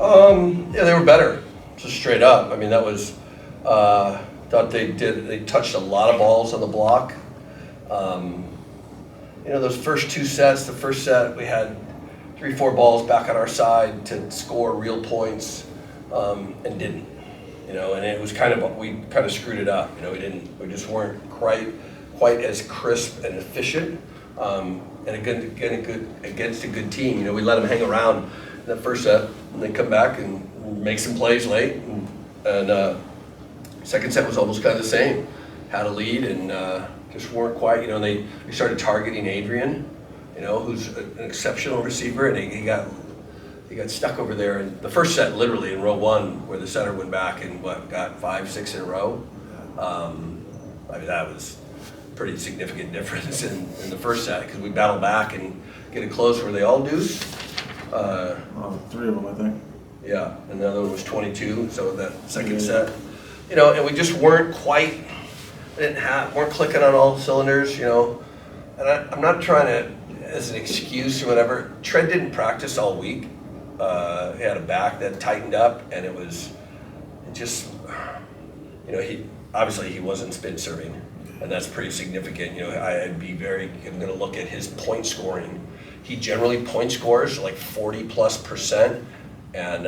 Yeah, they were better, just straight up. I mean, that was, thought they touched a lot of balls on the block. Those first two sets, the first set, we had 3-4 balls back on our side to score real points, and didn't. And it was we kind of screwed it up. We just weren't quite as crisp and efficient. And against a good team, we let them hang around in that first set, and they come back and make some plays late. And second set was almost kind of the same. Had a lead and just weren't quite. They started targeting Adrian, who's an exceptional receiver, and he got stuck over there in the first set, literally in row one, where the setter went back and got 5-6 in a row. That was a pretty significant difference in the first set, because we battled back and get it close where they all deuce. 3 of them, I think. Yeah, and the other one was 22. So that second set, and we just weren't weren't clicking on all cylinders, And I'm not trying to as an excuse or whatever. Trent didn't practice all week. He had a back that tightened up, and he wasn't spin serving, and that's pretty significant. I'm going to look at his point scoring. He generally point scores like 40+%, and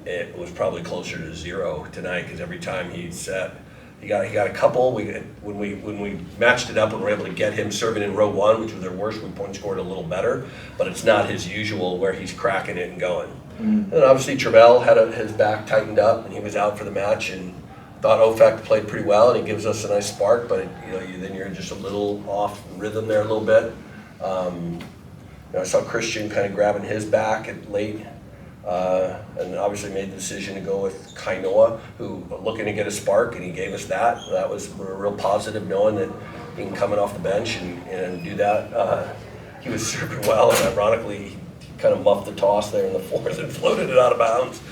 it was probably closer to 0 tonight, because every time he set, he got a couple. When we matched it up and were able to get him serving in row one, which was their worst, we point scored a little better, but it's not his usual where he's cracking it and going. Mm-hmm. And obviously Travell had his back tightened up, and he was out for the match, and thought Ofeck played pretty well, and he gives us a nice spark, but then you're just a little off rhythm there a little bit. I saw Christian kind of grabbing his back at late, and obviously made the decision to go with Kainoa, who looking to get a spark, and he gave us that. That was a real positive, knowing that he can come in off the bench and do that. He was serving well, and ironically, he kind of muffed the toss there in the fourth and floated it out of bounds.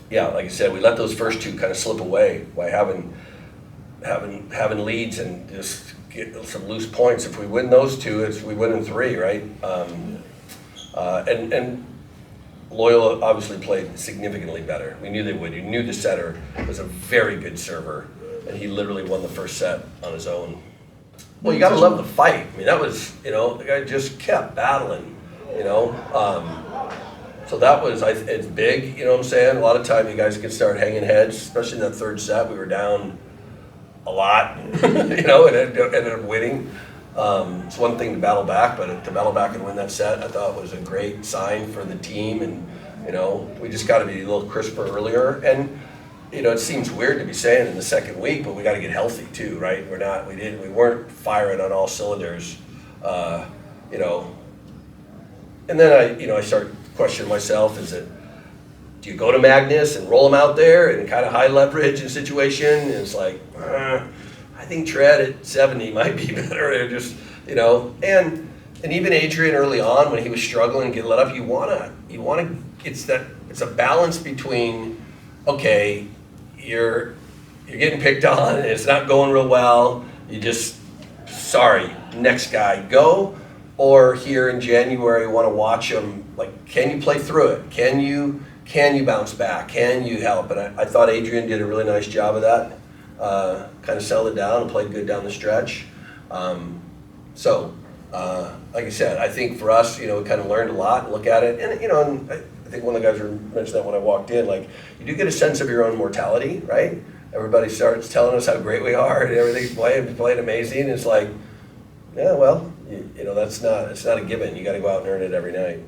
Yeah, like I said, we let those first two kind of slip away by having leads and just get some loose points. If we win those two, we win in 3, right? And Loyola obviously played significantly better. We knew they would. You knew the setter was a very good server, and he literally won the first set on his own. Well, you got to love the fight. I mean, that was, the guy just kept battling, So that was, it's big, what I'm saying? A lot of time you guys could start hanging heads, especially in that third set. We were down a lot, and ended up winning. It's one thing to battle back, but to battle back and win that set, I thought was a great sign for the team. And, we just got to be a little crisper earlier. And, it seems weird to be saying in the second week, but we got to get healthy too, right? We weren't firing on all cylinders, And then I start questioning myself, do you go to Magnus and roll him out there and kind of high leverage in situation? And it's like, I think Tread at 70 might be better. And even Adrian early on when he was struggling and getting let up, you wanna it's a balance between, okay, you're getting picked on and it's not going real well, sorry, next guy, go. Or here in January, want to watch them, can you play through it? Can you bounce back? Can you help? And I thought Adrian did a really nice job of that. Kind of settled it down and played good down the stretch. Like I said, I think for us, we kind of learned a lot and look at it. And, and I think one of the guys mentioned that when I walked in, you do get a sense of your own mortality, right? Everybody starts telling us how great we are and everything's playing amazing. It's like, yeah, well, it's not a given. You got to go out and earn it every night.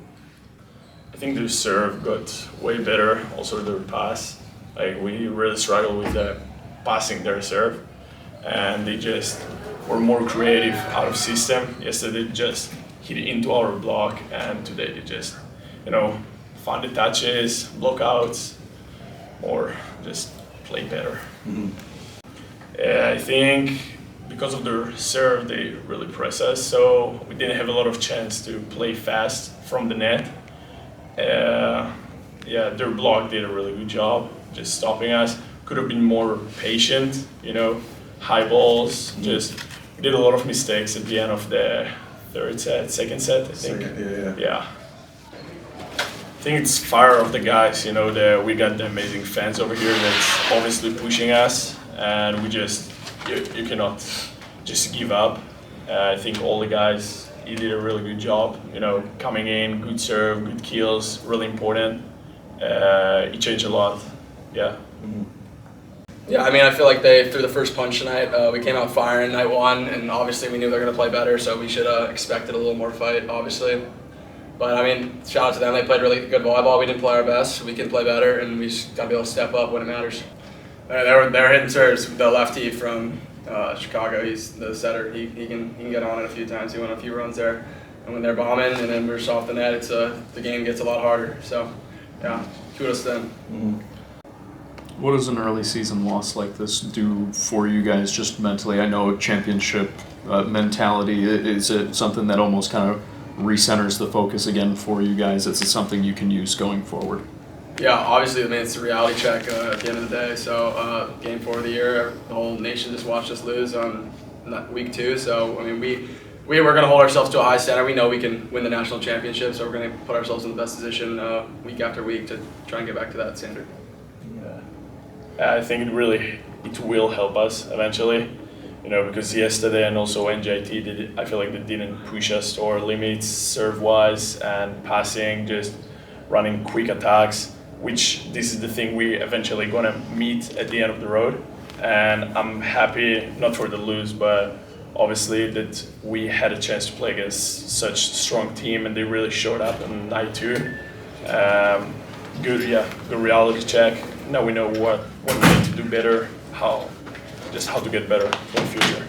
I think their serve got way better. Also their pass, we really struggled with passing their serve, and they just were more creative out of system. Yesterday they just hit into our block, and today they just, find the touches, blockouts, or just play better. Mm-hmm. I think because of their serve, they really press us, so we didn't have a lot of chance to play fast from the net. Their block did a really good job just stopping us. Could have been more patient, high balls. Just did a lot of mistakes at the end of the second set, I think. Yeah. I think it's fire of the guys. You know, we got the amazing fans over here that's obviously pushing us, and we just you cannot just give up. I think all the guys, he did a really good job. You know, coming in, good serve, good kills, really important. He changed a lot. Yeah. Yeah, I mean, I feel like they threw the first punch tonight. We came out firing night one, and obviously we knew they were going to play better, so we should have expected a little more fight, obviously. But I mean, shout out to them. They played really good volleyball. We didn't play our best. We can play better, and we just got to be able to step up when it matters. They were hitting serves. The lefty from Chicago, he's the setter. He can get on it a few times. He went a few runs there. And when they're bombing and then we're just off the net, it's the game gets a lot harder. So, yeah, kudos to them. What does an early season loss like this do for you guys just mentally? I know championship mentality, is it something that almost kind of recenters the focus again for you guys? Is it something you can use going forward? Yeah, obviously, I mean, it's a reality check at the end of the day. So, game 4 of the year, the whole nation just watched us lose on week 2. So, I mean, we're going to hold ourselves to a high standard. We know we can win the national championship, so we're going to put ourselves in the best position week after week to try and get back to that standard. I think it will help us eventually, you know, because yesterday and also NJT, I feel like they didn't push us to our limits serve-wise and passing, just running quick attacks, which this is the thing we eventually gonna meet at the end of the road. And I'm happy, not for the lose, but obviously that we had a chance to play against such strong team, and they really showed up on night 2. Good reality check. Now we know what we need to do better, how to get better for the future.